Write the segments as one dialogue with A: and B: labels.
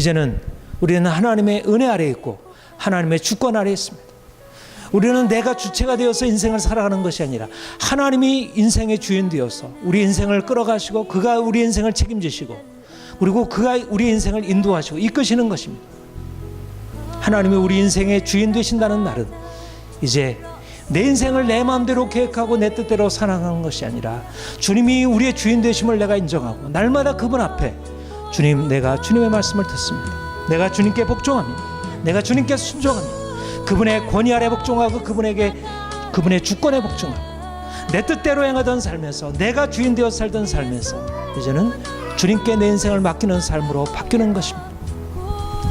A: 이제는 우리는 하나님의 은혜 아래에 있고 하나님의 주권 아래에 있습니다. 우리는 내가 주체가 되어서 인생을 살아가는 것이 아니라 하나님이 인생의 주인 되어서 우리 인생을 끌어가시고 그가 우리 인생을 책임지시고 그리고 그가 우리 인생을 인도하시고 이끄시는 것입니다. 하나님이 우리 인생의 주인 되신다는 말은 이제 내 인생을 내 마음대로 계획하고 내 뜻대로 살아가는 것이 아니라 주님이 우리의 주인 되심을 내가 인정하고 날마다 그분 앞에 주님, 내가 주님의 말씀을 듣습니다. 내가 주님께 복종합니다. 내가 주님께 순종합니다. 그분의 권위 아래 복종하고 그분의 주권에 복종하고 내 뜻대로 행하던 삶에서 내가 주인 되어 살던 삶에서 이제는 주님께 내 인생을 맡기는 삶으로 바뀌는 것입니다.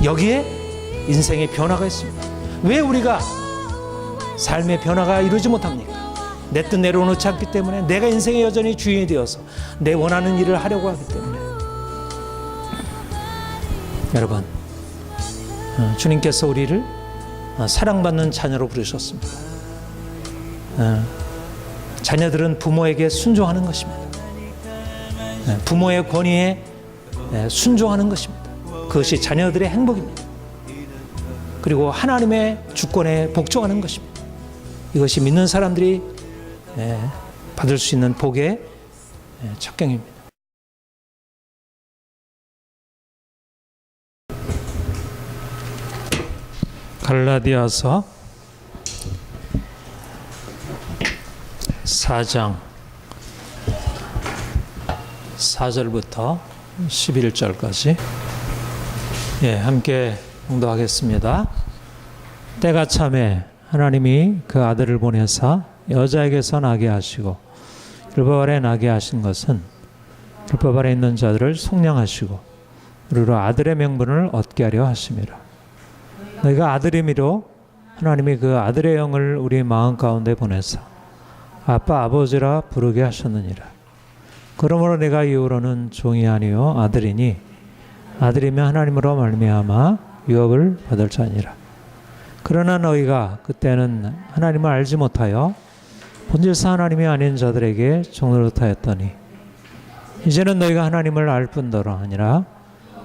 A: 여기에 인생의 변화가 있습니다. 왜 우리가 삶의 변화가 이루지 못합니까? 내 뜻 내려놓지 않기 때문에 내가 인생에 여전히 주인이 되어서 내 원하는 일을 하려고 하기 때문에 여러분, 주님께서 우리를 사랑받는 자녀로 부르셨습니다. 자녀들은 부모에게 순종하는 것입니다. 부모의 권위에 순종하는 것입니다. 그것이 자녀들의 행복입니다. 그리고 하나님의 주권에 복종하는 것입니다. 이것이 믿는 사람들이 받을 수 있는 복의 척경입니다. 갈라디아서 4장 4절부터 11절까지 함께 봉독하겠습니다. 때가 참에 하나님이 그 아들을 보내사 여자에게서 나게 하시고 율법 아래 나게 하신 것은 율법 아래 있는 자들을 속량하시고 우리로 아들의 명분을 얻게 하려 하심이라. 너희가 아들임이로 하나님이 그 아들의 영을 우리 마음 가운데 보내사 아빠 아버지라 부르게 하셨느니라. 그러므로 내가 이후로는 종이 아니요 아들이니 아들이면 하나님으로 말미암아 유업을 받을 자니라. 그러나 너희가 그때는 하나님을 알지 못하여 본질상 하나님이 아닌 자들에게 종노릇하였더니 이제는 너희가 하나님을 알 뿐더러 아니라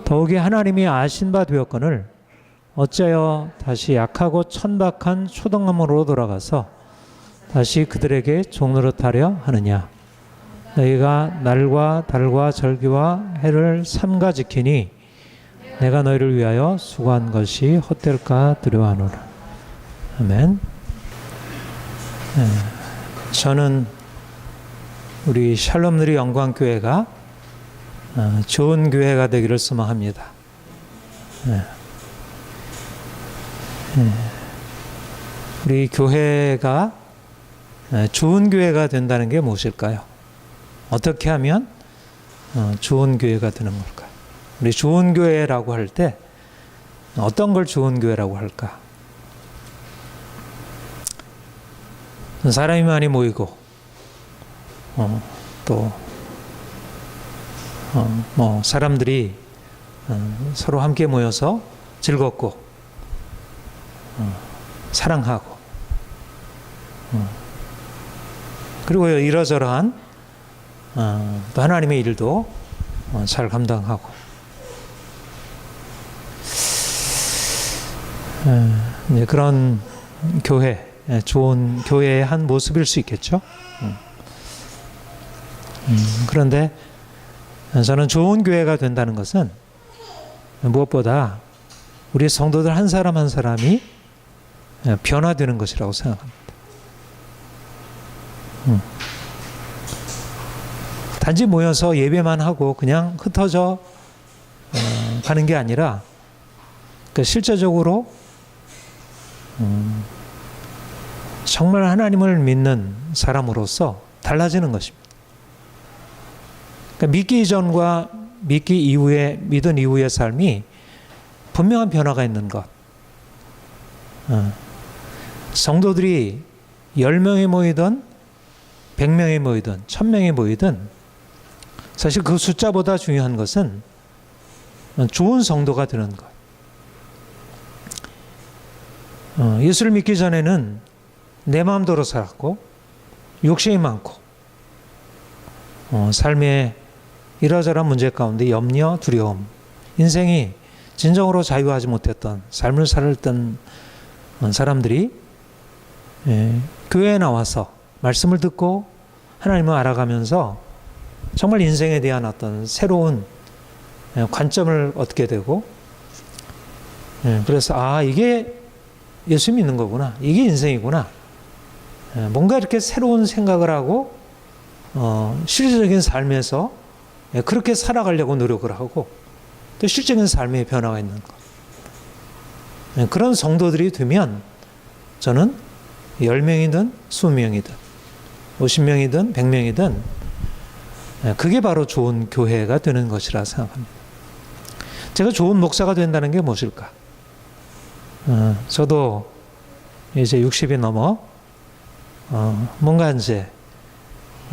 A: 더욱이 하나님이 아신 바 되었거늘 어찌하여 다시 약하고 천박한 초등함으로 돌아가서 다시 그들에게 종노릇하려 하느냐. 너희가 날과 달과 절기와 해를 삼가 지키니 내가 너희를 위하여 수고한 것이 헛될까 두려워하노라. 아멘. 저는 우리 샬롬누리 영광교회가 좋은 교회가 되기를 소망합니다. 우리 교회가 좋은 교회가 된다는 게 무엇일까요? 어떻게 하면 좋은 교회가 되는 걸까요? 우리 좋은 교회라고 할 때 어떤 걸 좋은 교회라고 할까? 사람이 많이 모이고 또 사람들이 서로 함께 모여서 즐겁고 사랑하고 그리고 이러저러한 또 하나님의 일도 잘 감당하고 그런 교회, 좋은 교회의 한 모습일 수 있겠죠. 그런데 저는 좋은 교회가 된다는 것은 무엇보다 우리 성도들 한 사람 한 사람이 변화되는 것이라고 생각합니다. 단지 모여서 예배만 하고 그냥 흩어져 가는 게 아니라 실제적으로 정말 하나님을 믿는 사람으로서 달라지는 것입니다. 그러니까 믿기 이전과 믿기 이후에 믿은 이후의 삶이 분명한 변화가 있는 것. 성도들이 10명이 모이든 100명이 모이든 1000명이 모이든 사실 그 숫자보다 중요한 것은 좋은 성도가 되는 것. 예수를 믿기 전에는 내 마음대로 살았고 욕심이 많고 삶의 이러저러한 문제 가운데 염려, 두려움, 인생이 진정으로 자유하지 못했던 삶을 살았던 사람들이 교회에 나와서 말씀을 듣고 하나님을 알아가면서 정말 인생에 대한 어떤 새로운 관점을 얻게 되고, 그래서 이게 예수 믿는 거구나, 이게 인생이구나, 뭔가 이렇게 새로운 생각을 하고 실질적인 삶에서 그렇게 살아가려고 노력을 하고 또 실질적인 삶의 변화가 있는 것, 그런 성도들이 되면 저는 10명이든 20명이든 50명이든 100명이든 그게 바로 좋은 교회가 되는 것이라 생각합니다. 제가 좋은 목사가 된다는 게 무엇일까? 저도 이제 60이 넘어 뭔가 이제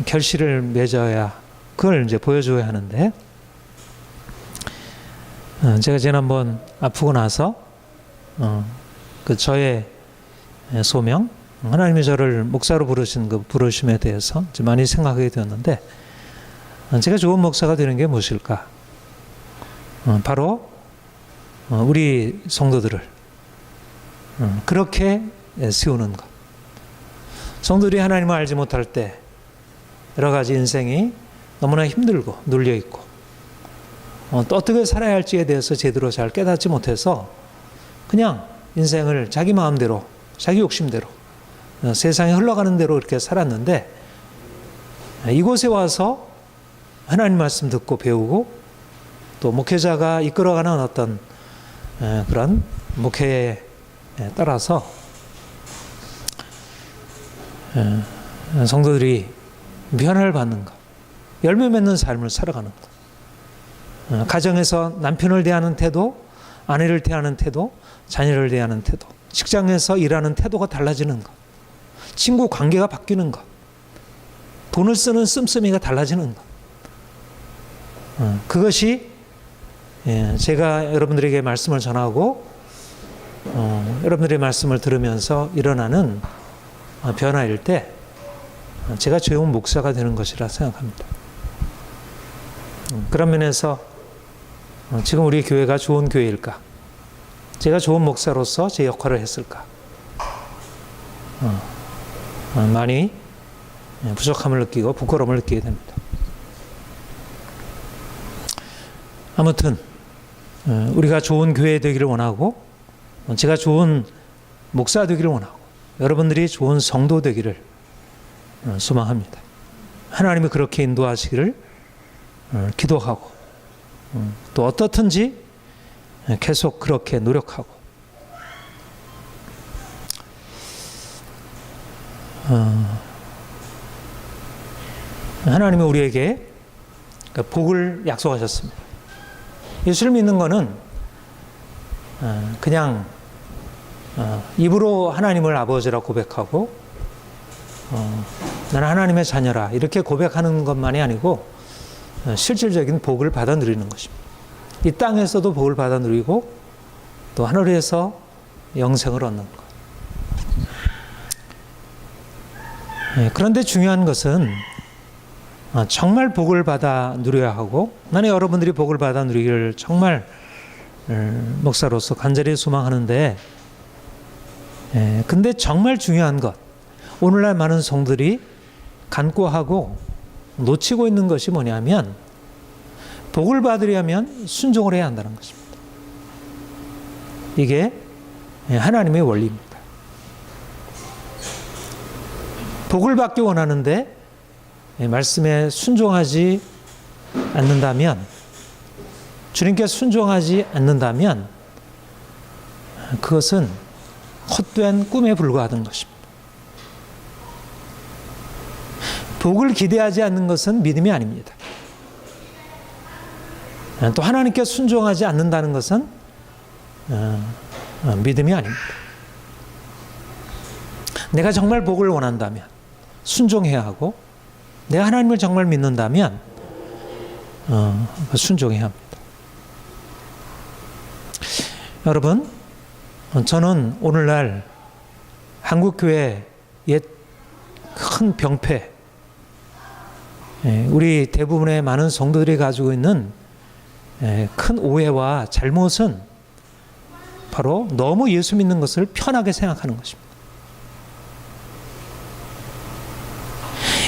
A: 결실을 맺어야 그걸 이제 보여줘야 하는데, 제가 지난번 아프고 나서 그 저의 소명, 하나님이 저를 목사로 부르신 그 부르심에 대해서 많이 생각하게 되었는데, 제가 좋은 목사가 되는 게 무엇일까? 바로 우리 성도들을 그렇게 세우는 것. 성도들이 하나님을 알지 못할 때 여러 가지 인생이 너무나 힘들고 눌려있고 또 어떻게 살아야 할지에 대해서 제대로 잘 깨닫지 못해서 그냥 인생을 자기 마음대로, 자기 욕심대로, 세상에 흘러가는 대로 이렇게 살았는데, 이곳에 와서 하나님 말씀 듣고 배우고 또 목회자가 이끌어가는 어떤 그런 목회에 따라서 성도들이 변화를 받는 것, 열매 맺는 삶을 살아가는 것, 가정에서 남편을 대하는 태도, 아내를 대하는 태도, 자녀를 대하는 태도, 직장에서 일하는 태도가 달라지는 것, 친구 관계가 바뀌는 것, 돈을 쓰는 씀씀이가 달라지는 것, 그것이 제가 여러분들에게 말씀을 전하고 여러분들의 말씀을 들으면서 일어나는 변화일 때 제가 좋은 목사가 되는 것이라 생각합니다. 그런 면에서 지금 우리 교회가 좋은 교회일까? 제가 좋은 목사로서 제 역할을 했을까? 많이 부족함을 느끼고 부끄러움을 느끼게 됩니다. 아무튼 우리가 좋은 교회 되기를 원하고, 제가 좋은 목사 되기를 원하고, 여러분들이 좋은 성도 되기를 소망합니다. 하나님이 그렇게 인도하시기를 기도하고, 또 어떻든지 계속 그렇게 노력하고, 하나님이 우리에게 복을 약속하셨습니다. 예수를 믿는 것은 그냥 입으로 하나님을 아버지라 고백하고 나는 하나님의 자녀라 이렇게 고백하는 것만이 아니고 실질적인 복을 받아 누리는 것입니다. 이 땅에서도 복을 받아 누리고 또 하늘에서 영생을 얻는 것. 그런데 중요한 것은 정말 복을 받아 누려야 하고, 나는 여러분들이 복을 받아 누리기를 정말 목사로서 간절히 소망하는데, 근데 정말 중요한 것, 오늘날 많은 성들이 간과하고 놓치고 있는 것이 뭐냐면, 복을 받으려면 순종을 해야 한다는 것입니다. 이게 하나님의 원리입니다. 복을 받기 원하는데 말씀에 순종하지 않는다면, 주님께 순종하지 않는다면 그것은 헛된 꿈에 불과하던 것입니다. 복을 기대하지 않는 것은 믿음이 아닙니다. 또 하나님께 순종하지 않는다는 것은 믿음이 아닙니다. 내가 정말 복을 원한다면 순종해야 하고, 내가 하나님을 정말 믿는다면 순종해야 합니다. 여러분, 저는 오늘날 한국교회 옛 큰 병폐, 우리 대부분의 많은 성도들이 가지고 있는 큰 오해와 잘못은 바로 너무 예수 믿는 것을 편하게 생각하는 것입니다.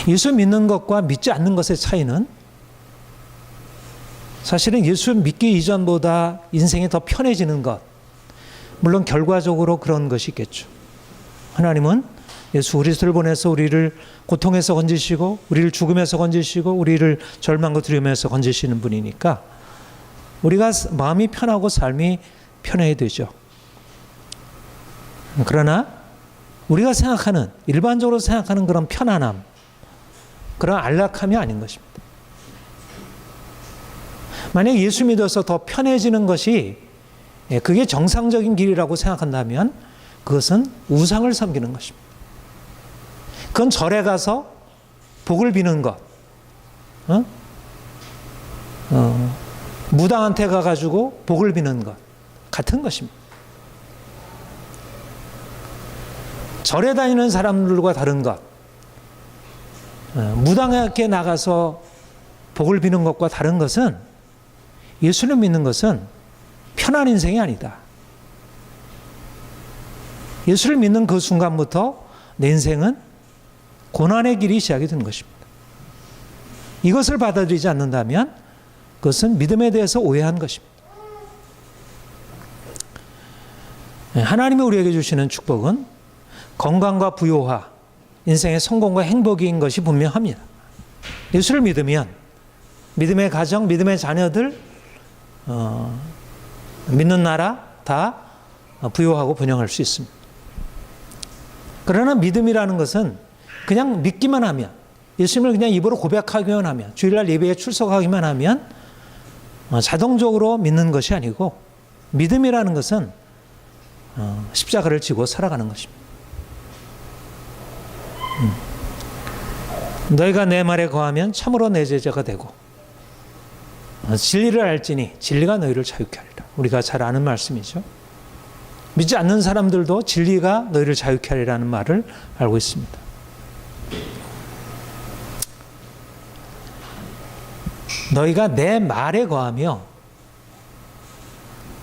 A: 예수 믿는 것과 믿지 않는 것의 차이는 사실은 예수 믿기 이전보다 인생이 더 편해지는 것, 물론 결과적으로 그런 것이 있겠죠. 하나님은 예수 그리스도를 보내서 우리를 고통에서 건지시고 우리를 죽음에서 건지시고 우리를 절망과 두려움에서 건지시는 분이니까 우리가 마음이 편하고 삶이 편해야 되죠. 그러나 우리가 생각하는, 일반적으로 생각하는 그런 편안함, 그런 안락함이 아닌 것입니다. 만약 예수 믿어서 더 편해지는 것이 그게 정상적인 길이라고 생각한다면 그것은 우상을 섬기는 것입니다. 그건 절에 가서 복을 비는 것, 무당한테 가가지고 복을 비는 것 같은 것입니다. 절에 다니는 사람들과 다른 것, 무당에게 나가서 복을 비는 것과 다른 것은, 예수를 믿는 것은 편한 인생이 아니다. 예수를 믿는 그 순간부터 내 인생은 고난의 길이 시작이 되는 것입니다. 이것을 받아들이지 않는다면 그것은 믿음에 대해서 오해한 것입니다. 하나님이 우리에게 주시는 축복은 건강과 부요화, 인생의 성공과 행복인 것이 분명합니다. 예수를 믿으면 믿음의 가정, 믿음의 자녀들, 믿는 나라 다 부요하고 번영할 수 있습니다. 그러나 믿음이라는 것은 그냥 믿기만 하면, 예수님을 그냥 입으로 고백하기만 하면, 주일날 예배에 출석하기만 하면 자동적으로 믿는 것이 아니고, 믿음이라는 것은 십자가를 지고 살아가는 것입니다. 너희가 내 말에 거하면 참으로 내 제자가 되고 진리를 알지니 진리가 너희를 자유케 하리라. 우리가 잘 아는 말씀이죠. 믿지 않는 사람들도 진리가 너희를 자유케 하리라는 말을 알고 있습니다. 너희가 내 말에 거하며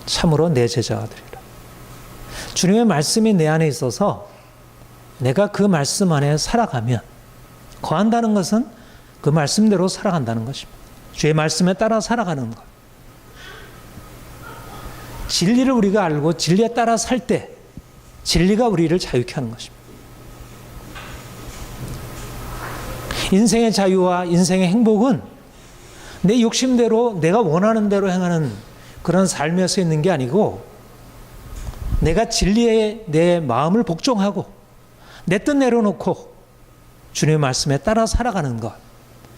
A: 참으로 내 제자가 되리라. 주님의 말씀이 내 안에 있어서 내가 그 말씀 안에 살아가면, 거한다는 것은 그 말씀대로 살아간다는 것입니다. 주의 말씀에 따라 살아가는 것. 진리를 우리가 알고 진리에 따라 살 때 진리가 우리를 자유케 하는 것입니다. 인생의 자유와 인생의 행복은 내 욕심대로, 내가 원하는 대로 행하는 그런 삶에서 있는 게 아니고, 내가 진리에 내 마음을 복종하고 내 뜻 내려놓고 주님의 말씀에 따라 살아가는 것,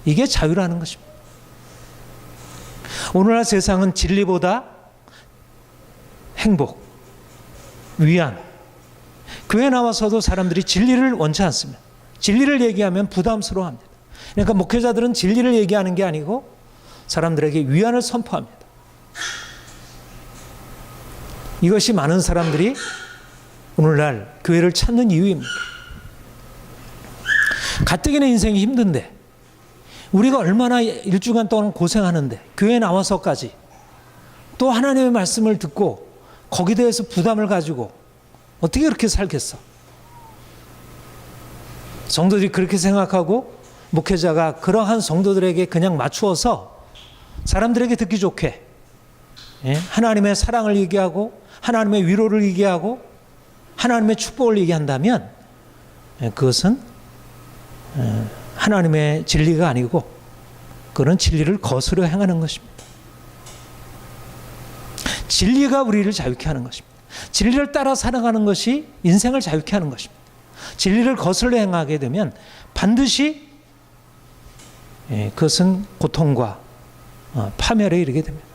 A: 이게 자유라는 것입니다. 오늘날 세상은 진리보다 행복, 위안, 교회 나와서도 사람들이 진리를 원치 않습니다. 진리를 얘기하면 부담스러워합니다. 그러니까 목회자들은 진리를 얘기하는 게 아니고 사람들에게 위안을 선포합니다. 이것이 많은 사람들이 오늘날 교회를 찾는 이유입니다. 가뜩이나 인생이 힘든데, 우리가 얼마나 일주간 동안 고생하는데 교회에 나와서까지 또 하나님의 말씀을 듣고 거기에 대해서 부담을 가지고 어떻게 그렇게 살겠어? 성도들이 그렇게 생각하고 목회자가 그러한 성도들에게 그냥 맞추어서 사람들에게 듣기 좋게 하나님의 사랑을 얘기하고 하나님의 위로를 얘기하고 하나님의 축복을 얘기한다면 그것은 하나님의 진리가 아니고 그런 진리를 거스려 행하는 것입니다. 진리가 우리를 자유케 하는 것입니다. 진리를 따라 살아가는 것이 인생을 자유케 하는 것입니다. 진리를 거슬러 행하게 되면 반드시 그것은 고통과 파멸에 이르게 됩니다.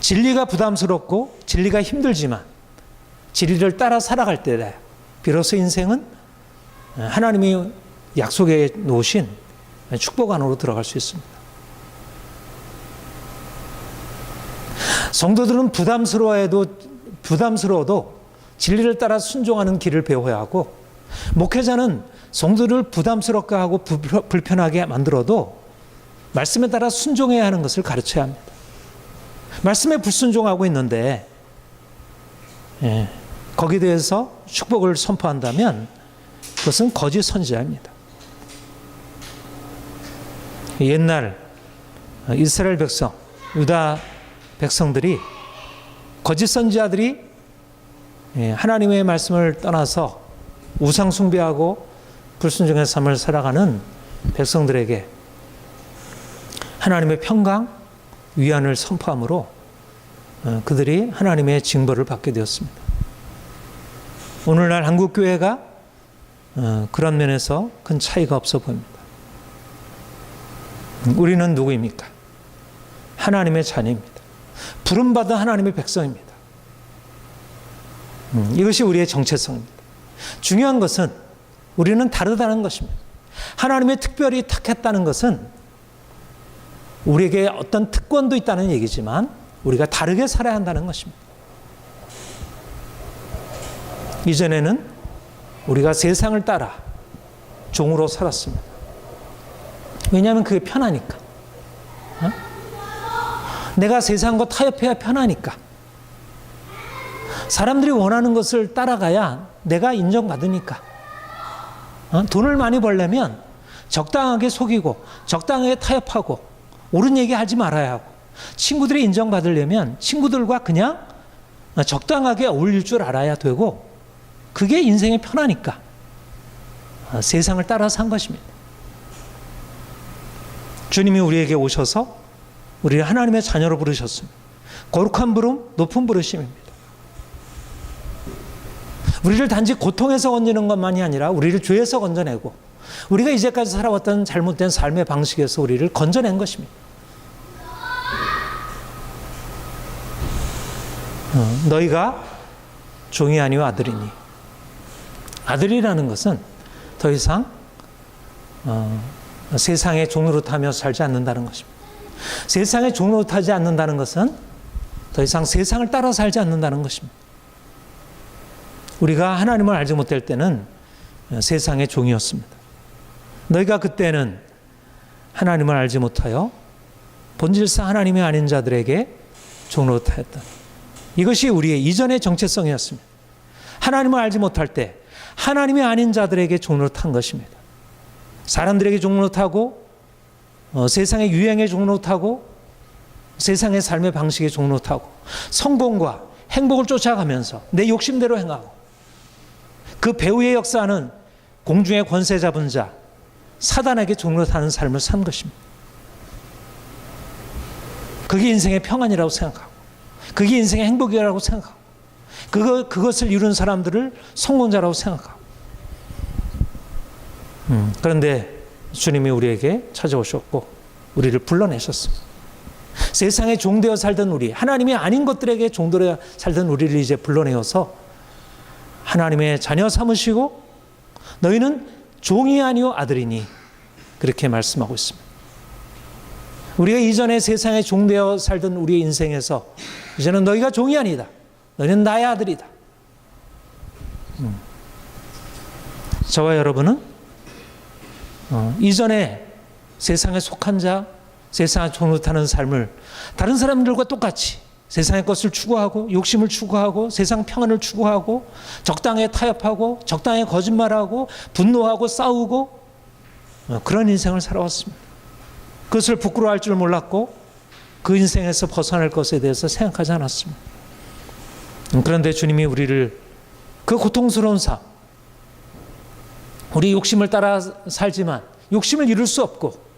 A: 진리가 부담스럽고 진리가 힘들지만 진리를 따라 살아갈 때 비로소 인생은 하나님이 약속해 놓으신 축복 안으로 들어갈 수 있습니다. 성도들은 부담스러워도 진리를 따라 순종하는 길을 배워야 하고, 목회자는 성도를 부담스럽게 하고 불편하게 만들어도 말씀에 따라 순종해야 하는 것을 가르쳐야 합니다. 말씀에 불순종하고 있는데 거기에 대해서 축복을 선포한다면 그것은 거짓 선지자입니다. 옛날 이스라엘 백성, 유다 백성들이 거짓 선지자들이 하나님의 말씀을 떠나서 우상 숭배하고 불순종의 삶을 살아가는 백성들에게 하나님의 평강, 위안을 선포함으로 그들이 하나님의 징벌을 받게 되었습니다. 오늘날 한국교회가 그런 면에서 큰 차이가 없어 보입니다. 우리는 누구입니까? 하나님의 자녀입니다. 부름받은 하나님의 백성입니다. 이것이 우리의 정체성입니다. 중요한 것은 우리는 다르다는 것입니다. 하나님의 특별히 택했다는 것은 우리에게 어떤 특권도 있다는 얘기지만 우리가 다르게 살아야 한다는 것입니다. 이전에는 우리가 세상을 따라 종으로 살았습니다. 왜냐하면 그게 편하니까. 내가 세상과 타협해야 편하니까. 사람들이 원하는 것을 따라가야 내가 인정받으니까. 돈을 많이 벌려면 적당하게 속이고 적당하게 타협하고 옳은 얘기 하지 말아야 하고, 친구들이 인정받으려면 친구들과 그냥 적당하게 어울릴 줄 알아야 되고, 그게 인생이 편하니까 세상을 따라 산 것입니다. 주님이 우리에게 오셔서 우리를 하나님의 자녀로 부르셨습니다. 거룩한 부름, 높은 부르심입니다. 우리를 단지 고통에서 건지는 것만이 아니라 우리를 죄에서 건져내고 우리가 이제까지 살아왔던 잘못된 삶의 방식에서 우리를 건져낸 것입니다. 너희가 종이 아니요 아들이니. 아들이라는 것은 더 이상 세상의 종으로 타며 살지 않는다는 것입니다. 세상의 종으로 타지 않는다는 것은 더 이상 세상을 따라 살지 않는다는 것입니다. 우리가 하나님을 알지 못할 때는 세상의 종이었습니다. 너희가 그때는 하나님을 알지 못하여 본질상 하나님이 아닌 자들에게 종으로 타였다. 이것이 우리의 이전의 정체성이었습니다. 하나님을 알지 못할 때 하나님이 아닌 자들에게 종으로 탄 것입니다. 사람들에게 종으로 타고 세상의 유행에 종으로 타고 세상의 삶의 방식에 종으로 타고 성공과 행복을 쫓아가면서 내 욕심대로 행하고 그 배후의 역사는 공중의 권세 잡은 자 사단에게 종으로 타는 삶을 산 것입니다. 그게 인생의 평안이라고 생각하고 그게 인생의 행복이라고 생각하고 그것을 이룬 사람들을 성공자라고 생각하고 그런데 주님이 우리에게 찾아오셨고 우리를 불러내셨습니다. 세상에 종되어 살던 우리, 하나님이 아닌 것들에게 종되어 살던 우리를 이제 불러내어서 하나님의 자녀 삼으시고 너희는 종이 아니요 아들이니 그렇게 말씀하고 있습니다. 우리가 이전에 세상에 종되어 살던 우리의 인생에서 이제는 너희가 종이 아니다. 너희는 나의 아들이다. 저와 여러분은 이전에 세상에 속한 자, 세상에 종으로 타는 삶을 다른 사람들과 똑같이 세상의 것을 추구하고 욕심을 추구하고 세상 평안을 추구하고 적당히 타협하고 적당히 거짓말하고 분노하고 싸우고 그런 인생을 살아왔습니다. 그것을 부끄러워할 줄 몰랐고 그 인생에서 벗어날 것에 대해서 생각하지 않았습니다. 그런데 주님이 우리를 그 고통스러운 삶, 우리 욕심을 따라 살지만 욕심을 이룰 수 없고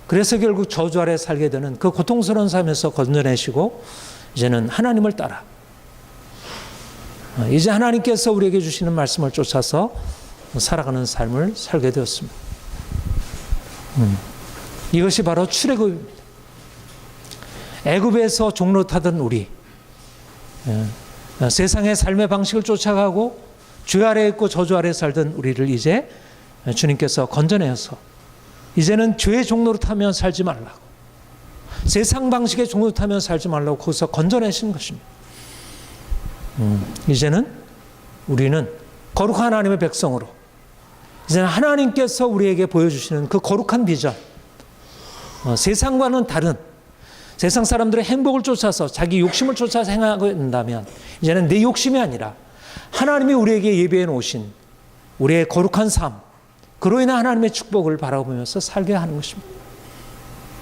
A: 그래서 결국 저주 아래 살게 되는 그 고통스러운 삶에서 건져내시고 이제는 하나님을 따라 이제 하나님께서 우리에게 주시는 말씀을 쫓아서 살아가는 삶을 살게 되었습니다. 이것이 바로 출애굽입니다. 애굽에서 종로 타던 우리, 세상의 삶의 방식을 쫓아가고 죄 아래 있고 저주 아래 살던 우리를 이제 주님께서 건져내어서 이제는 죄의 종로로 타며 살지 말라고, 세상 방식의 종로로 타며 살지 말라고 거기서 건져내신 것입니다. 이제는 우리는 거룩한 하나님의 백성으로 이제는 하나님께서 우리에게 보여주시는 그 거룩한 비전, 세상과는 다른 세상 사람들의 행복을 쫓아서 자기 욕심을 쫓아서 행하고 있다면 이제는 내 욕심이 아니라 하나님이 우리에게 예비해 놓으신 우리의 거룩한 삶, 그로 인한 하나님의 축복을 바라보면서 살게 하는 것입니다.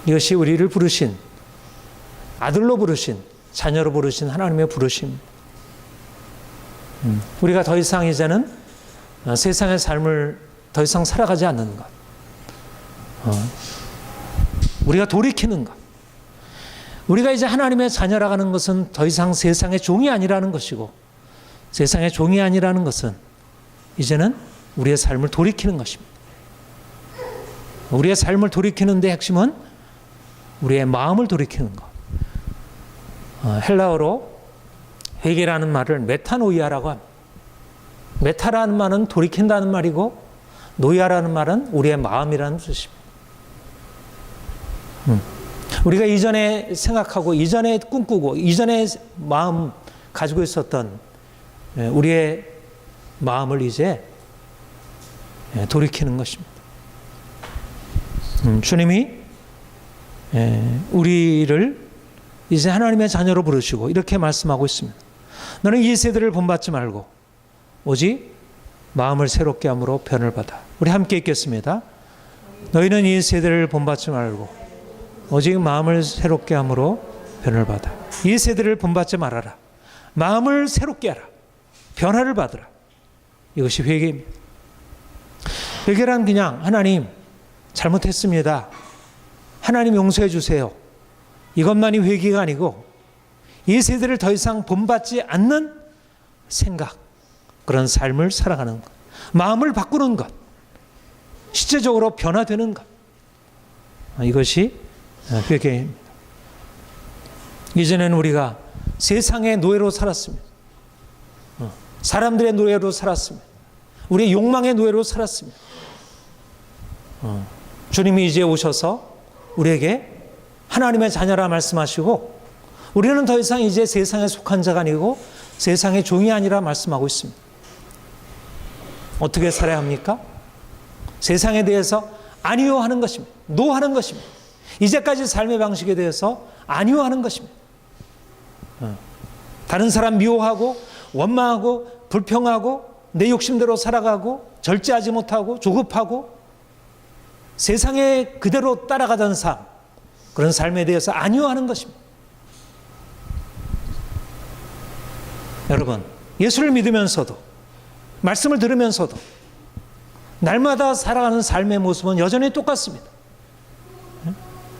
A: 이것이 우리를 부르신, 아들로 부르신, 자녀로 부르신 하나님의 부르심입니다. 우리가 더 이상 이제는 세상의 삶을 더 이상 살아가지 않는 것, 우리가 돌이키는 것, 우리가 이제 하나님의 자녀라 하는 것은 더 이상 세상의 종이 아니라는 것이고, 세상의 종이 아니라는 것은 이제는 우리의 삶을 돌이키는 것입니다. 우리의 삶을 돌이키는 데 핵심은 우리의 마음을 돌이키는 것. 헬라어로 회개라는 말을 메타노이아라고 합니다. 메타라는 말은 돌이킨다는 말이고, 노이아라는 말은 우리의 마음이라는 뜻입니다. 우리가 이전에 생각하고, 이전에 꿈꾸고, 이전에 마음 가지고 있었던 우리의 마음을 이제 돌이키는 것입니다. 주님이 우리를 이제 하나님의 자녀로 부르시고 이렇게 말씀하고 있습니다. 너는 이 세대를 본받지 말고 오직 마음을 새롭게 함으로 변을 받아. 우리 함께 읽겠습니다. 너희는 이 세대를 본받지 말고 오직 마음을 새롭게 함으로 변을 받아. 이 세대를 본받지 말아라. 마음을 새롭게 하라. 변화를 받으라. 이것이 회개입니다. 회개란 그냥 하나님 잘못했습니다, 하나님 용서해 주세요, 이것만이 회개가 아니고 이 세대를 더 이상 본받지 않는 생각, 그런 삶을 살아가는 것, 마음을 바꾸는 것, 실제적으로 변화되는 것, 이것이 회개입니다. 이전에는 우리가 세상의 노예로 살았습니다. 사람들의 노예로 살았습니다. 우리의 욕망의 노예로 살았습니다. 주님이 이제 오셔서 우리에게 하나님의 자녀라 말씀하시고, 우리는 더 이상 이제 세상에 속한 자가 아니고 세상의 종이 아니라 말씀하고 있습니다. 어떻게 살아야 합니까? 세상에 대해서 아니요 하는 것입니다. 노 하는 것입니다. 이제까지 삶의 방식에 대해서 아니요 하는 것입니다. 다른 사람 미워하고 원망하고 불평하고 내 욕심대로 살아가고 절제하지 못하고 조급하고 세상에 그대로 따라가던 삶, 그런 삶에 대해서 아니요 하는 것입니다. 여러분, 예수를 믿으면서도, 말씀을 들으면서도 날마다 살아가는 삶의 모습은 여전히 똑같습니다.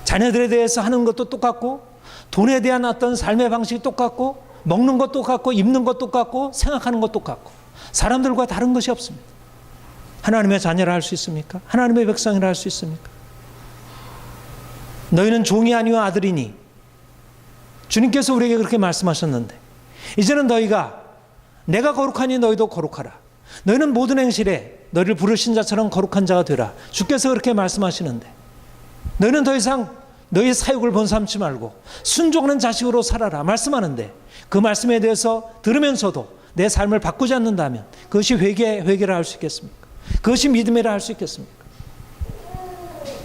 A: 자녀들에 대해서 하는 것도 똑같고, 돈에 대한 어떤 삶의 방식이 똑같고, 먹는 것 똑같고, 입는 것 똑같고, 생각하는 것 똑같고, 사람들과 다른 것이 없습니다. 하나님의 자녀라 할 수 있습니까? 하나님의 백성이라 할 수 있습니까? 너희는 종이 아니요 아들이니, 주님께서 우리에게 그렇게 말씀하셨는데, 이제는 너희가 내가 거룩하니 너희도 거룩하라. 너희는 모든 행실에 너희를 부르신 자처럼 거룩한 자가 되라. 주께서 그렇게 말씀하시는데, 너희는 더 이상 너희의 사욕을 본삼지 말고 순종하는 자식으로 살아라 말씀하는데, 그 말씀에 대해서 들으면서도 내 삶을 바꾸지 않는다면 그것이 회개라 할 수 있겠습니까? 그것이 믿음이라 할 수 있겠습니까?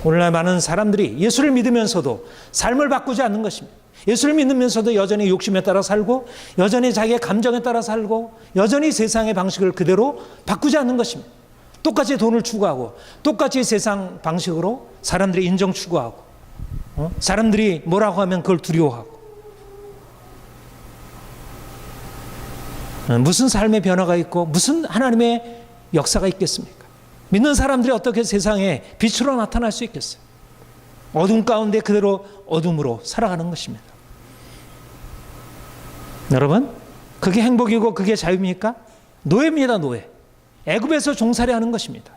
A: 오늘날 많은 사람들이 예수를 믿으면서도 삶을 바꾸지 않는 것입니다. 예수를 믿으면서도 여전히 욕심에 따라 살고, 여전히 자기의 감정에 따라 살고, 여전히 세상의 방식을 그대로 바꾸지 않는 것입니다. 똑같이 돈을 추구하고, 똑같이 세상 방식으로 사람들이 인정 추구하고, 사람들이 뭐라고 하면 그걸 두려워하고, 무슨 삶의 변화가 있고 무슨 하나님의 역사가 있겠습니까? 믿는 사람들이 어떻게 세상에 빛으로 나타날 수 있겠어요? 어둠 가운데 그대로 어둠으로 살아가는 것입니다. 여러분, 그게 행복이고 그게 자유입니까? 노예입니다. 노예. 애굽에서 종살이 하는 것입니다.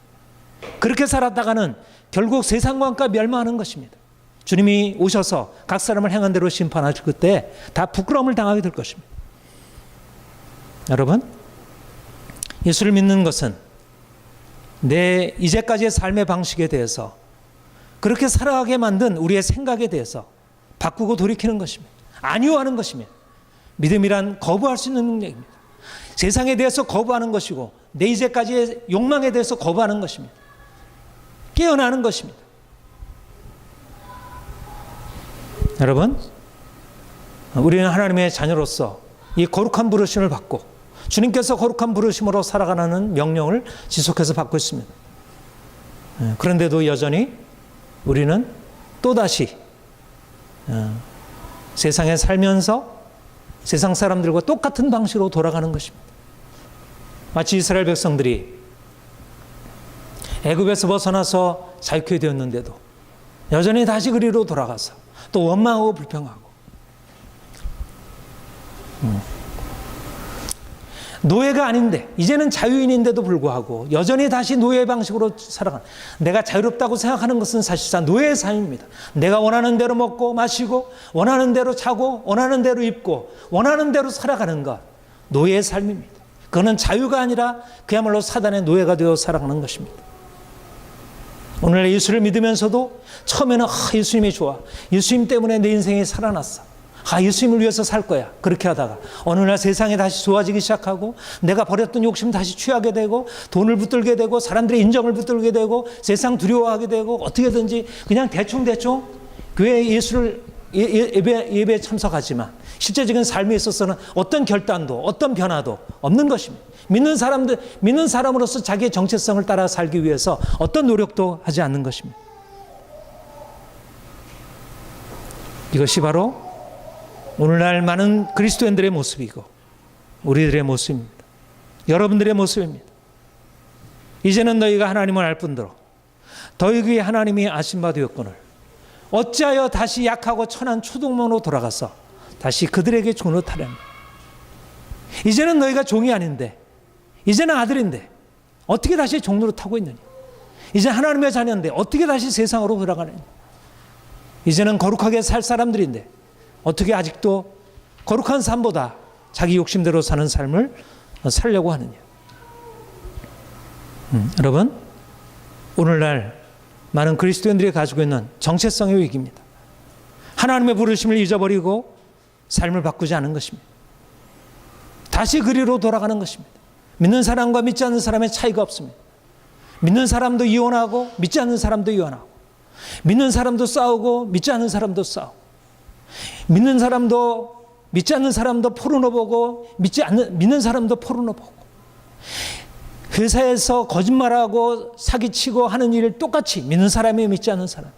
A: 그렇게 살았다가는 결국 세상과 함께 멸망하는 것입니다. 주님이 오셔서 각 사람을 행한 대로 심판하실 그때 다 부끄러움을 당하게 될 것입니다. 여러분, 예수를 믿는 것은 내 이제까지의 삶의 방식에 대해서, 그렇게 살아가게 만든 우리의 생각에 대해서 바꾸고 돌이키는 것입니다. 아니요 하는 것입니다. 믿음이란 거부할 수 있는 능력입니다. 세상에 대해서 거부하는 것이고, 내 이제까지의 욕망에 대해서 거부하는 것입니다. 깨어나는 것입니다. 여러분, 우리는 하나님의 자녀로서 이 거룩한 부르심을 받고 주님께서 거룩한 부르심으로 살아가는 명령을 지속해서 받고 있습니다. 그런데도 여전히 우리는 또다시 세상에 살면서 세상 사람들과 똑같은 방식으로 돌아가는 것입니다. 마치 이스라엘 백성들이 애굽에서 벗어나서 자유케 되었는데도 여전히 다시 그리로 돌아가서 또 원망하고 불평하고 노예가 아닌데 이제는 자유인인데도 불구하고 여전히 다시 노예 방식으로 살아가는, 내가 자유롭다고 생각하는 것은 사실상 노예의 삶입니다. 내가 원하는 대로 먹고 마시고 원하는 대로 자고 원하는 대로 입고 원하는 대로 살아가는 것, 노예의 삶입니다. 그거는 자유가 아니라 그야말로 사단의 노예가 되어 살아가는 것입니다. 오늘 예수를 믿으면서도 처음에는 예수님이 좋아, 예수님 때문에 내 인생이 살아났어, 예수님을 위해서 살 거야, 그렇게 하다가 어느 날 세상이 다시 좋아지기 시작하고 내가 버렸던 욕심 다시 취하게 되고 돈을 붙들게 되고 사람들의 인정을 붙들게 되고 세상 두려워하게 되고 어떻게든지 그냥 대충 교회에 예수를 예배에 참석하지만 실제적인 삶에 있어서는 어떤 결단도 어떤 변화도 없는 것입니다. 믿는 사람으로서 자기의 정체성을 따라 살기 위해서 어떤 노력도 하지 않는 것입니다. 이것이 바로 오늘날 많은 그리스도인들의 모습이고 우리들의 모습입니다. 여러분들의 모습입니다. 이제는 너희가 하나님을 알 뿐더러 너희에게 하나님이 아신 바 되었거늘 어찌하여 다시 약하고 천한 초동문으로 돌아가서 다시 그들에게 종으로 타려냐. 이제는 너희가 종이 아닌데 이제는 아들인데 어떻게 다시 종으로 타고 있느냐. 이제 하나님의 자녀인데 어떻게 다시 세상으로 돌아가느냐. 이제는 거룩하게 살 사람들인데 어떻게 아직도 거룩한 삶보다 자기 욕심대로 사는 삶을 살려고 하느냐. 여러분, 오늘날 많은 그리스도인들이 가지고 있는 정체성의 위기입니다. 하나님의 부르심을 잊어버리고 삶을 바꾸지 않은 것입니다. 다시 그리로 돌아가는 것입니다. 믿는 사람과 믿지 않는 사람의 차이가 없습니다. 믿는 사람도 이혼하고 믿지 않는 사람도 이혼하고, 믿는 사람도 싸우고 믿지 않는 사람도 싸우고, 믿는 사람도 믿지 않는 사람도 포르노 보고 믿는 사람도 포르노 보고, 회사에서 거짓말하고 사기치고 하는 일을 똑같이 믿는 사람이 믿지 않는 사람,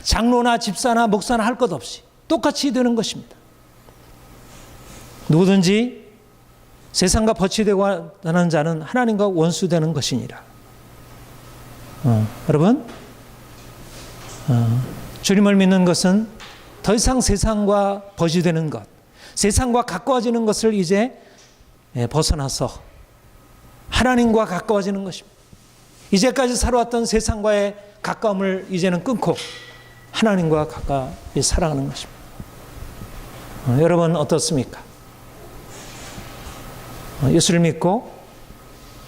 A: 장로나 집사나 목사나 할 것 없이 똑같이 되는 것입니다. 누구든지 세상과 버치되고 하는 자는 하나님과 원수되는 것이니라. 여러분, 주님을 믿는 것은 더 이상 세상과 버지되는 것, 세상과 가까워지는 것을 이제 벗어나서 하나님과 가까워지는 것입니다. 이제까지 살아왔던 세상과의 가까움을 이제는 끊고 하나님과 가까이 살아가는 것입니다. 여러분 어떻습니까? 예수를 믿고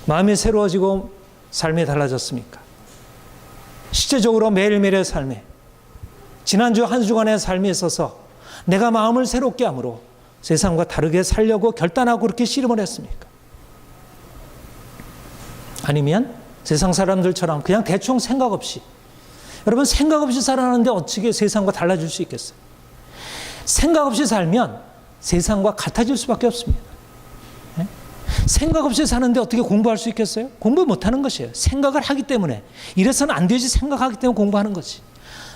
A: 마음이 새로워지고 삶이 달라졌습니까? 실제적으로 매일매일의 삶에 지난주 한 주간의 삶에 있어서 내가 마음을 새롭게 함으로 세상과 다르게 살려고 결단하고 그렇게 씨름을 했습니까? 아니면 세상 사람들처럼 그냥 대충 생각 없이, 여러분 생각 없이 살아가는데 어떻게 세상과 달라질 수 있겠어요? 생각 없이 살면 세상과 같아질 수밖에 없습니다. 생각 없이 사는데 어떻게 공부할 수 있겠어요? 공부 못하는 것이에요. 생각을 하기 때문에. 이래서는 안 되지, 생각하기 때문에 공부하는 거지.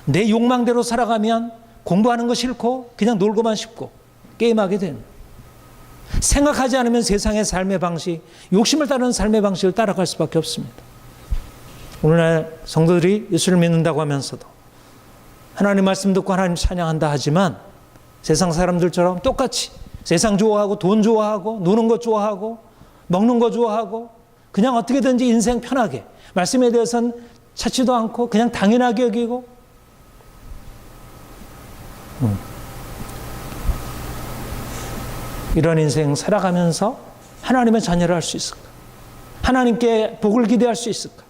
A: 내 욕망대로 살아가면 공부하는 거 싫고 그냥 놀고만 싶고 게임하게 되는, 생각하지 않으면 세상의 삶의 방식, 욕심을 따르는 삶의 방식을 따라갈 수밖에 없습니다. 오늘날 성도들이 예수를 믿는다고 하면서도 하나님 말씀 듣고 하나님 찬양한다 하지만 세상 사람들처럼 똑같이 세상 좋아하고 돈 좋아하고 노는 것 좋아하고 먹는 거 좋아하고 그냥 어떻게든지 인생 편하게 말씀에 대해서는 찾지도 않고 그냥 당연하게 여기고, 이런 인생 살아가면서 하나님의 자녀를 할 수 있을까? 하나님께 복을 기대할 수 있을까?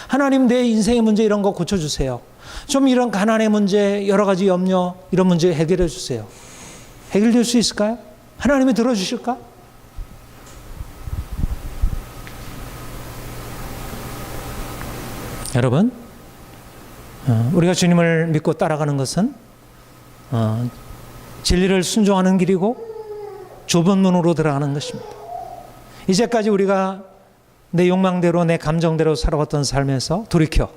A: 하나님, 내 인생의 문제 이런 거 고쳐주세요. 좀 이런 가난의 문제, 여러 가지 염려, 이런 문제 해결해 주세요. 해결될 수 있을까요? 하나님이 들어주실까? 여러분, 우리가 주님을 믿고 따라가는 것은 진리를 순종하는 길이고 좁은 문으로 들어가는 것입니다. 이제까지 우리가 내 욕망대로 내 감정대로 살아왔던 삶에서 돌이켜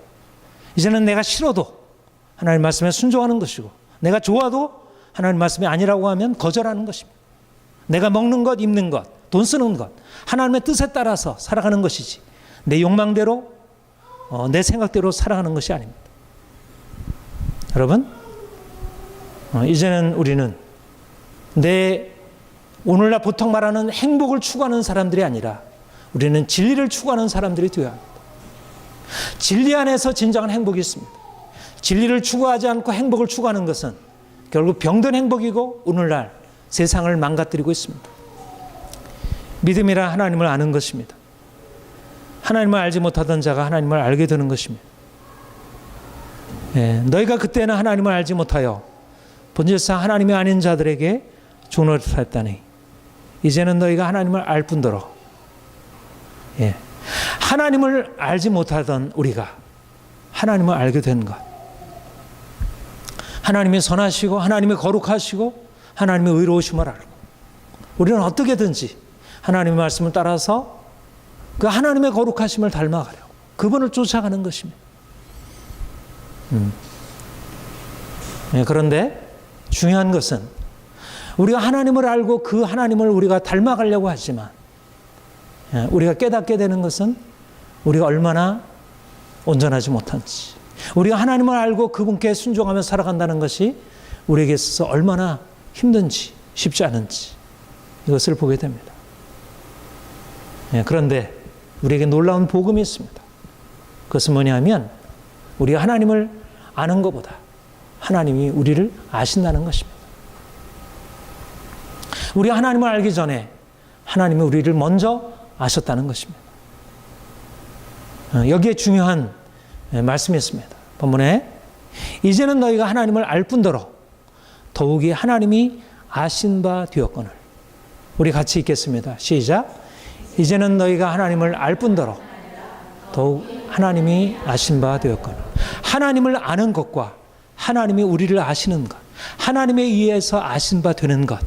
A: 이제는 내가 싫어도 하나님 말씀에 순종하는 것이고 내가 좋아도 하나님 말씀이 아니라고 하면 거절하는 것입니다. 내가 먹는 것, 입는 것, 돈 쓰는 것 하나님의 뜻에 따라서 살아가는 것이지 내 욕망대로 내 생각대로 살아가는 것이 아닙니다. 여러분, 이제는 우리는 오늘날 보통 말하는 행복을 추구하는 사람들이 아니라 우리는 진리를 추구하는 사람들이 되어야 합니다. 진리 안에서 진정한 행복이 있습니다. 진리를 추구하지 않고 행복을 추구하는 것은 결국 병든 행복이고 오늘날 세상을 망가뜨리고 있습니다. 믿음이라 하나님을 아는 것입니다. 하나님을 알지 못하던 자가 하나님을 알게 되는 것입니다. 너희가 그때는 하나님을 알지 못하여 본질상 하나님이 아닌 자들에게 종노릇 하였다니 이제는 너희가 하나님을 알 뿐더러 하나님을 알지 못하던 우리가 하나님을 알게 된 것, 하나님이 선하시고 하나님이 거룩하시고 하나님의 의로우심을 알고 우리는 어떻게든지 하나님의 말씀을 따라서 그 하나님의 거룩하심을 닮아가려고 그분을 쫓아가는 것입니다. 그런데 중요한 것은 우리가 하나님을 알고 그 하나님을 우리가 닮아가려고 하지만 우리가 깨닫게 되는 것은 우리가 얼마나 온전하지 못한지, 우리가 하나님을 알고 그분께 순종하며 살아간다는 것이 우리에게 있어서 얼마나 힘든지 쉽지 않은지 이것을 보게 됩니다. 그런데 우리에게 놀라운 복음이 있습니다. 그것은 뭐냐면 우리가 하나님을 아는 것보다 하나님이 우리를 아신다는 것입니다. 우리가 하나님을 알기 전에 하나님이 우리를 먼저 아셨다는 것입니다. 여기에 중요한 말씀이 있습니다. 본문에 이제는 너희가 하나님을 알 뿐더러 더욱이 하나님이 아신 바 되었거늘. 우리 같이 읽겠습니다. 시작. 이제는 너희가 하나님을 알 뿐더러 더욱 하나님이 아신 바 되었거늘. 하나님을 아는 것과 하나님이 우리를 아시는 것, 하나님에 의해서 아신 바 되는 것,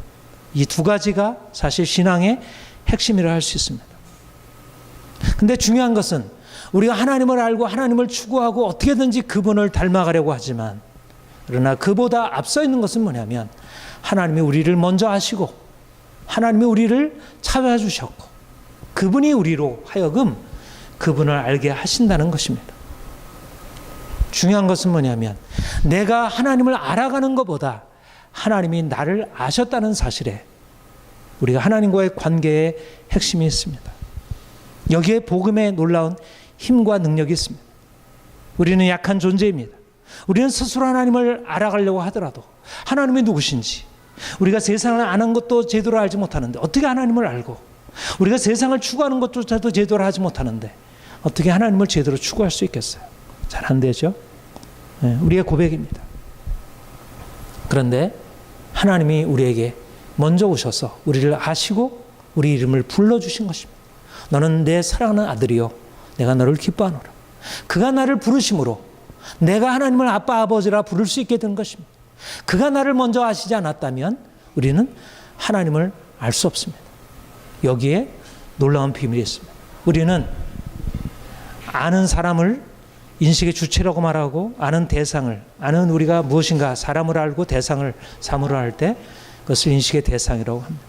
A: 이 두 가지가 사실 신앙의 핵심이라 할 수 있습니다. 근데 중요한 것은 우리가 하나님을 알고 하나님을 추구하고 어떻게든지 그분을 닮아가려고 하지만 그러나 그보다 앞서 있는 것은 뭐냐면 하나님이 우리를 먼저 아시고 하나님이 우리를 찾아주셨고 그분이 우리로 하여금 그분을 알게 하신다는 것입니다. 중요한 것은 뭐냐면 내가 하나님을 알아가는 것보다 하나님이 나를 아셨다는 사실에 우리가 하나님과의 관계의 핵심이 있습니다. 여기에 복음의 놀라운 힘과 능력이 있습니다. 우리는 약한 존재입니다. 우리는 스스로 하나님을 알아가려고 하더라도 하나님이 누구신지 우리가 세상을 아는 것도 제대로 알지 못하는데 어떻게 하나님을 알고 우리가 세상을 추구하는 것조차도 제대로 하지 못하는데 어떻게 하나님을 제대로 추구할 수 있겠어요? 잘 안 되죠? 우리의 고백입니다. 그런데 하나님이 우리에게 먼저 오셔서 우리를 아시고 우리 이름을 불러주신 것입니다. 너는 내 사랑하는 아들이요 내가 너를 기뻐하노라. 그가 나를 부르심으로 내가 하나님을 아빠 아버지라 부를 수 있게 된 것입니다. 그가 나를 먼저 아시지 않았다면 우리는 하나님을 알 수 없습니다. 여기에 놀라운 비밀이 있습니다. 우리는 아는 사람을 인식의 주체라고 말하고 아는 대상을, 아는 우리가 무엇인가 사람을 알고 대상을 삼으려 할 때 그것을 인식의 대상이라고 합니다.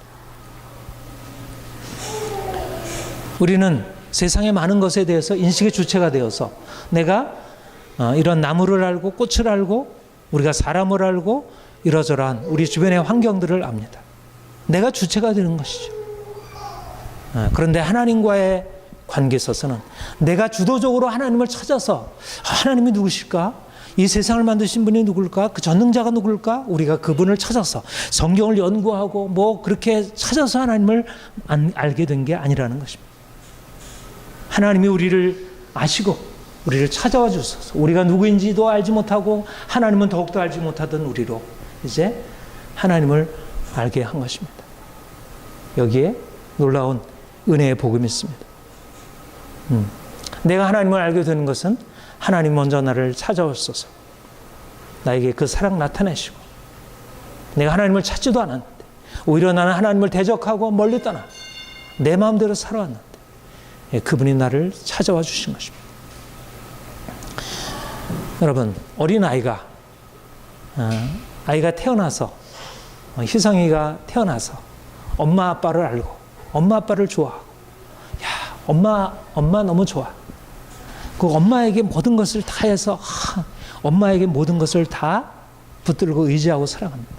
A: 우리는 세상의 많은 것에 대해서 인식의 주체가 되어서 내가 이런 나무를 알고 꽃을 알고 우리가 사람을 알고 이러저러한 우리 주변의 환경들을 압니다. 내가 주체가 되는 것이죠. 그런데 하나님과의 관계에 있어서는 내가 주도적으로 하나님을 찾아서 하나님이 누구실까? 이 세상을 만드신 분이 누굴까? 그 전능자가 누굴까? 우리가 그분을 찾아서 성경을 연구하고 뭐 그렇게 찾아서 하나님을 알게 된 게 아니라는 것입니다. 하나님이 우리를 아시고 우리를 찾아와 주셔서 우리가 누구인지도 알지 못하고 하나님은 더욱더 알지 못하던 우리로 이제 하나님을 알게 한 것입니다. 여기에 놀라운 은혜의 복음이 있습니다. 내가 하나님을 알게 되는 것은 하나님 먼저 나를 찾아오셔서 나에게 그 사랑 나타내시고 내가 하나님을 찾지도 않았는데 오히려 나는 하나님을 대적하고 멀리 떠나 내 마음대로 살아왔는데 그분이 나를 찾아와 주신 것입니다. 여러분, 어린아이가 아이가 태어나서 희성이가 태어나서 엄마 아빠를 알고 엄마 아빠를 좋아하고 엄마 너무 좋아. 그 엄마에게 모든 것을 다 해서 엄마에게 모든 것을 다 붙들고 의지하고 사랑합니다.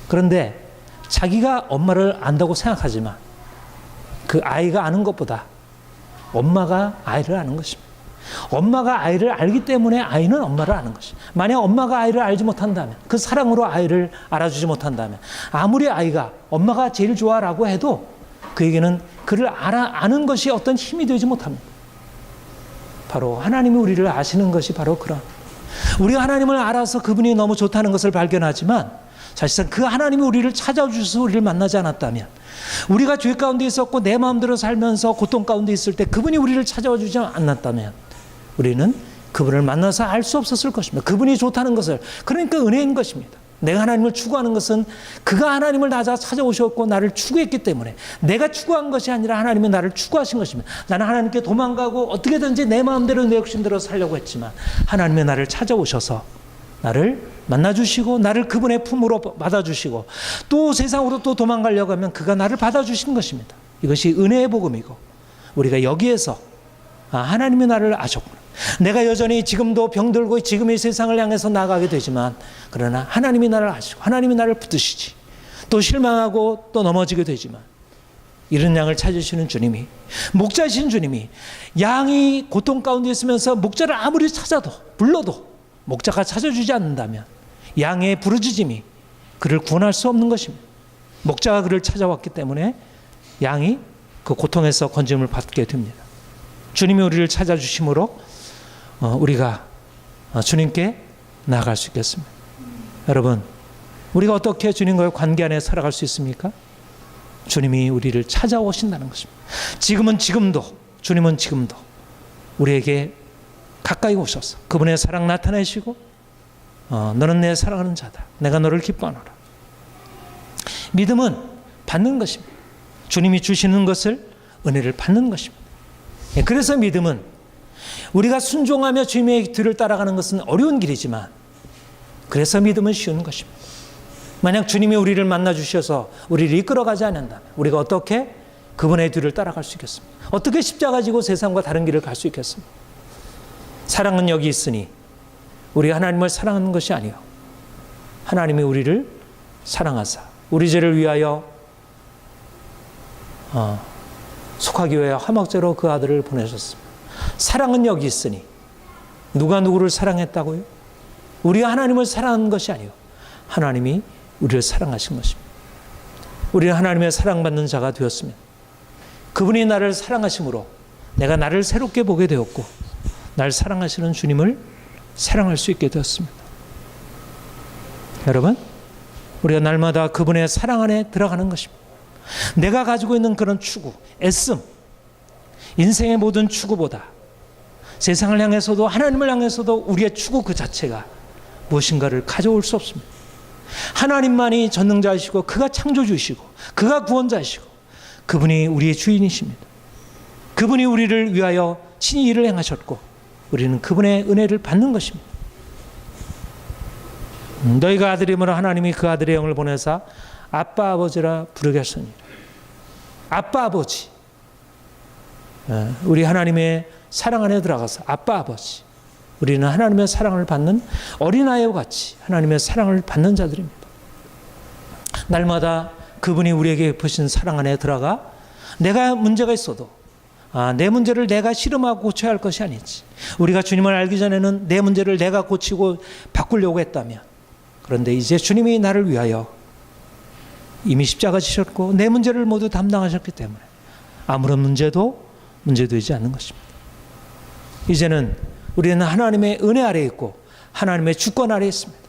A: 그런데 자기가 엄마를 안다고 생각하지만 그 아이가 아는 것보다 엄마가 아이를 아는 것입니다. 엄마가 아이를 알기 때문에 아이는 엄마를 아는 것입니다. 만약 엄마가 아이를 알지 못한다면, 그 사랑으로 아이를 알아주지 못한다면, 아무리 아이가 엄마가 제일 좋아라고 해도 그에게는 그를 아는 것이 어떤 힘이 되지 못합니다. 바로 하나님이 우리를 아시는 것이 바로 그런, 우리가 하나님을 알아서 그분이 너무 좋다는 것을 발견하지만 사실상 그 하나님이 우리를 찾아주셔서 우리를 만나지 않았다면, 우리가 죄 가운데 있었고 내 마음대로 살면서 고통 가운데 있을 때 그분이 우리를 찾아와 주지 않았다면 우리는 그분을 만나서 알 수 없었을 것입니다. 그분이 좋다는 것을, 그러니까 은혜인 것입니다. 내가 하나님을 추구하는 것은 그가 하나님을 찾아오셨고 나를 추구했기 때문에, 내가 추구한 것이 아니라 하나님이 나를 추구하신 것입니다. 나는 하나님께 도망가고 어떻게든지 내 마음대로 내 욕심대로 살려고 했지만 하나님이 나를 찾아오셔서 나를 만나주시고 나를 그분의 품으로 받아주시고 또 세상으로 또 도망가려고 하면 그가 나를 받아주신 것입니다. 이것이 은혜의 복음이고, 우리가 여기에서 하나님이 나를 아셨구나, 내가 여전히 지금도 병들고 지금 이 세상을 향해서 나가게 되지만 그러나 하나님이 나를 아시고 하나님이 나를 붙드시지, 또 실망하고 또 넘어지게 되지만 이런 양을 찾으시는 주님이, 목자이신 주님이, 양이 고통 가운데 있으면서 목자를 아무리 찾아도 불러도 목자가 찾아주지 않는다면 양의 부르짖음이 그를 구원할 수 없는 것입니다. 목자가 그를 찾아왔기 때문에 양이 그 고통에서 건짐을 받게 됩니다. 주님이 우리를 찾아주심으로 우리가 주님께 나아갈 수 있겠습니다. 여러분, 우리가 어떻게 주님과의 관계 안에 살아갈 수 있습니까? 주님이 우리를 찾아오신다는 것입니다. 지금은 지금도, 주님은 지금도 우리에게 가까이 오셔서 그분의 사랑 나타내시고 너는 내 사랑하는 자다, 내가 너를 기뻐하노라. 믿음은 받는 것입니다. 주님이 주시는 것을, 은혜를 받는 것입니다. 그래서 믿음은 우리가 순종하며 주님의 뒤를 따라가는 것은 어려운 길이지만 그래서 믿음은 쉬운 것입니다. 만약 주님이 우리를 만나 주셔서 우리를 이끌어가지 않는다면 우리가 어떻게 그분의 뒤를 따라갈 수 있겠습니까? 어떻게 십자가 지고 세상과 다른 길을 갈 수 있겠습니까? 사랑은 여기 있으니 우리가 하나님을 사랑하는 것이 아니요 하나님이 우리를 사랑하사 우리 죄를 위하여 속하기 위하여 화목제로 그 아들을 보내셨습니다. 사랑은 여기 있으니 누가 누구를 사랑했다고요? 우리가 하나님을 사랑하는 것이 아니요 하나님이 우리를 사랑하신 것입니다. 우리는 하나님의 사랑받는 자가 되었습니다. 그분이 나를 사랑하심으로 내가 나를 새롭게 보게 되었고 날 사랑하시는 주님을 사랑할 수 있게 되었습니다. 여러분, 우리가 날마다 그분의 사랑 안에 들어가는 것입니다. 내가 가지고 있는 그런 추구, 애씀, 인생의 모든 추구보다 세상을 향해서도 하나님을 향해서도 우리의 추구 그 자체가 무엇인가를 가져올 수 없습니다. 하나님만이 전능자이시고 그가 창조주이시고 그가 구원자이시고 그분이 우리의 주인이십니다. 그분이 우리를 위하여 친히 일을 행하셨고 우리는 그분의 은혜를 받는 것입니다. 너희가 아들이므로 하나님이 그 아들의 영을 보내사 아빠 아버지라 부르게 하셨느니라. 아빠 아버지, 우리 하나님의 사랑 안에 들어가서 아빠 아버지, 우리는 하나님의 사랑을 받는 어린아이와 같이 하나님의 사랑을 받는 자들입니다. 날마다 그분이 우리에게 베푸신 사랑 안에 들어가 내가 문제가 있어도 내 문제를 내가 씨름하고 고쳐야 할 것이 아니지. 우리가 주님을 알기 전에는 내 문제를 내가 고치고 바꾸려고 했다면, 그런데 이제 주님이 나를 위하여 이미 십자가 지셨고 내 문제를 모두 담당하셨기 때문에 아무런 문제도 문제되지 않는 것입니다. 이제는 우리는 하나님의 은혜 아래에 있고 하나님의 주권 아래에 있습니다.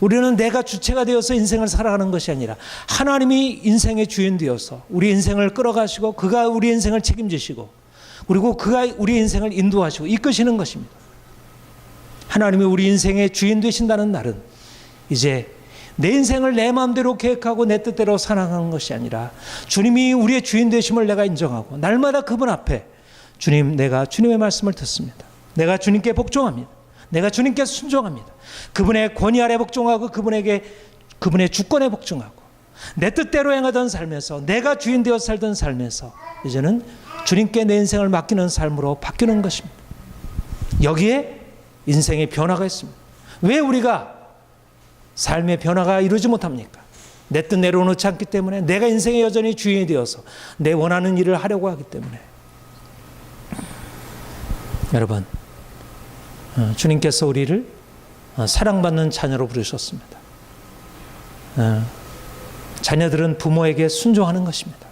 A: 우리는 내가 주체가 되어서 인생을 살아가는 것이 아니라 하나님이 인생의 주인 되어서 우리 인생을 끌어가시고 그가 우리 인생을 책임지시고 그리고 그가 우리 인생을 인도하시고 이끄시는 것입니다. 하나님이 우리 인생의 주인 되신다는 날은 이제 내 인생을 내 마음대로 계획하고 내 뜻대로 살아가는 것이 아니라 주님이 우리의 주인 되심을 내가 인정하고 날마다 그분 앞에 주님, 내가 주님의 말씀을 듣습니다. 내가 주님께 복종합니다. 내가 주님께 순종합니다. 그분의 권위 아래 복종하고 그분의 주권에 복종하고 내 뜻대로 행하던 삶에서 내가 주인 되어 살던 삶에서 이제는 주님께 내 인생을 맡기는 삶으로 바뀌는 것입니다. 여기에 인생의 변화가 있습니다. 왜 우리가 삶의 변화가 이루지 못합니까? 내 뜻 내려놓지 않기 때문에, 내가 인생에 여전히 주인이 되어서 내 원하는 일을 하려고 하기 때문에. 여러분, 주님께서 우리를 사랑받는 자녀로 부르셨습니다. 자녀들은 부모에게 순종하는 것입니다.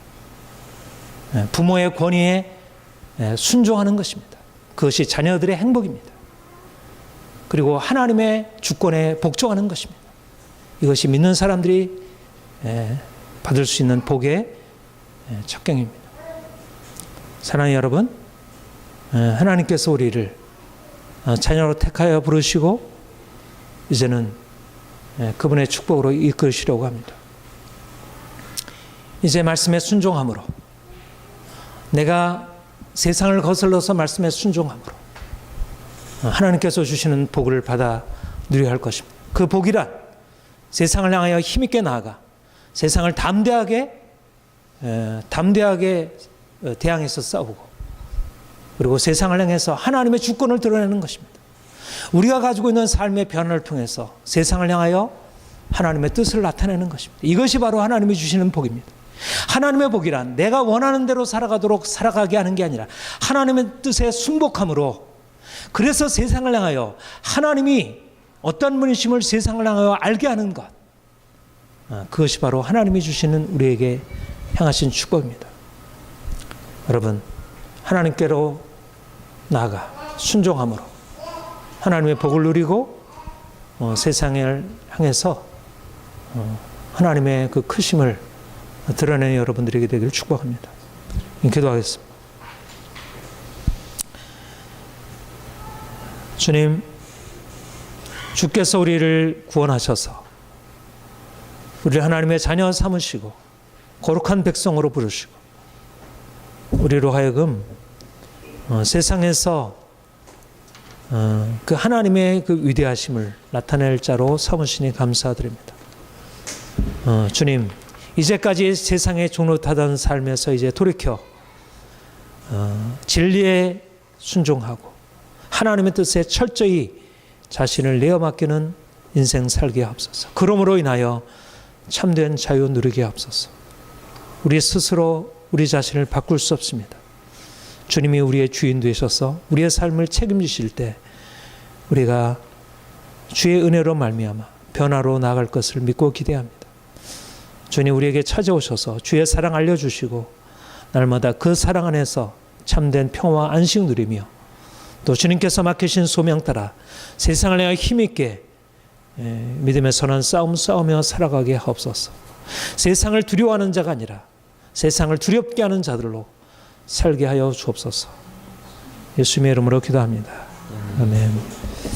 A: 부모의 권위에 순종하는 것입니다. 그것이 자녀들의 행복입니다. 그리고 하나님의 주권에 복종하는 것입니다. 이것이 믿는 사람들이 받을 수 있는 복의 첩경입니다. 사랑하는 여러분, 하나님께서 우리를 자녀로 택하여 부르시고 이제는 그분의 축복으로 이끌시려고 합니다. 이제 말씀에 순종함으로, 내가 세상을 거슬러서 말씀에 순종함으로 하나님께서 주시는 복을 받아 누려야 할 것입니다. 그 복이란 세상을 향하여 힘있게 나아가 세상을 담대하게 대항해서 싸우고, 그리고 세상을 향해서 하나님의 주권을 드러내는 것입니다. 우리가 가지고 있는 삶의 변화를 통해서 세상을 향하여 하나님의 뜻을 나타내는 것입니다. 이것이 바로 하나님이 주시는 복입니다. 하나님의 복이란 내가 원하는 대로 살아가게 하는 게 아니라 하나님의 뜻에 순복함으로, 그래서 세상을 향하여 하나님이 어떤 분이심을 세상을 향하여 알게 하는 것, 그것이 바로 하나님이 주시는 우리에게 향하신 축복입니다. 여러분, 하나님께로 나아가 순종함으로 하나님의 복을 누리고 세상을 향해서 하나님의 그 크심을 드러내는 여러분들에게 되기를 축복합니다. 기도하겠습니다. 주님, 주께서 우리를 구원하셔서 우리를 하나님의 자녀 삼으시고 거룩한 백성으로 부르시고 우리로 하여금 세상에서 그 하나님의 그 위대하심을 나타낼 자로 삼으시니 감사드립니다. 주님, 이제까지 세상에 종노릇하던 삶에서 이제 돌이켜 진리에 순종하고 하나님의 뜻에 철저히 자신을 내어 맡기는 인생 살게 하옵소서. 그러므로 인하여 참된 자유 누리게 하옵소서. 우리 스스로 우리 자신을 바꿀 수 없습니다. 주님이 우리의 주인 되셔서 우리의 삶을 책임지실 때 우리가 주의 은혜로 말미암아 변화로 나아갈 것을 믿고 기대합니다. 주님, 우리에게 찾아오셔서 주의 사랑 알려주시고 날마다 그 사랑 안에서 참된 평화와 안식 누리며 또 주님께서 맡기신 소명 따라 세상을 향해 힘있게 믿음의 선한 싸움 싸우며 살아가게 하옵소서. 세상을 두려워하는 자가 아니라 세상을 두렵게 하는 자들로 살게 하여 주옵소서. 예수님의 이름으로 기도합니다. 아멘.